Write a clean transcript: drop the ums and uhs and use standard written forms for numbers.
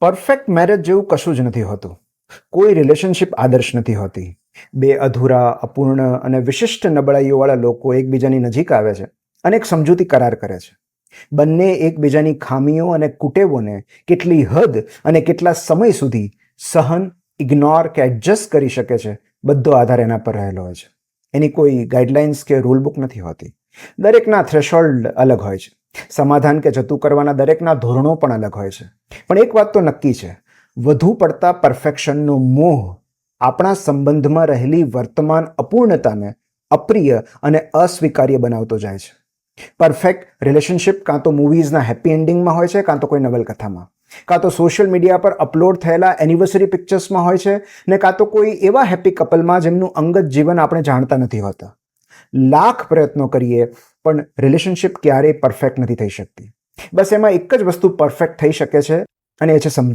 Perfect marriage જેવું કશું જ નથી હોતું. કોઈ રિલેશનશિપ આદર્શ નથી હોતી. બે અધૂરા, અપૂર્ણ અને વિશિષ્ટ નબળાઈઓવાળા લોકો એકબીજાની નજીક આવે છે અને એક સમજૂતી કરાર કરે છે. બંને એકબીજાની ખામીઓ અને કુટેવોને કેટલી હદ અને કેટલા સમય સુધી સહન, ઇગ્નોર કે એડજસ્ટ કરી શકે છે, બધો આધાર એના પર રહેલો હોય છે. એની કોઈ ગાઈડલાઇન્સ કે રૂલ બુક નથી હોતી. દરેકના થ્રેશોલ્ડ અલગ હોય છે. સમાધાન કે જતું કરવાના દરેકના ધોરણો પણ અલગ હોય છે. પણ એક વાત તો નક્કી છે, વધુ પડતા પરફેક્શનનો મોહ આપણા સંબંધમાં રહેલી વર્તમાન અપૂર્ણતાને અપ્રિય અને અસ્વીકાર્ય બનાવતો જાય છે. પરફેક્ટ રિલેશનશિપ કાં તો મૂવીઝના હેપી એન્ડિંગમાં હોય છે, કાં તો કોઈ નવલકથામાં, કાં તો સોશિયલ મીડિયા પર અપલોડ થયેલા એનિવર્સરી પિક્ચર્સમાં હોય છે, ને કાં તો કોઈ એવા હેપી કપલમાં જેમનું અંગત જીવન આપણે જાણતા નથી હોતા. લાખ પ્રયત્નો કરીએ પણ રિલેશનશિપ ક્યારેય પરફેક્ટ નથી થઈ શકતી. બસ એમાં એક જ વસ્તુ પરફેક્ટ થઈ શકે છે અને એ છે સમજૂતી.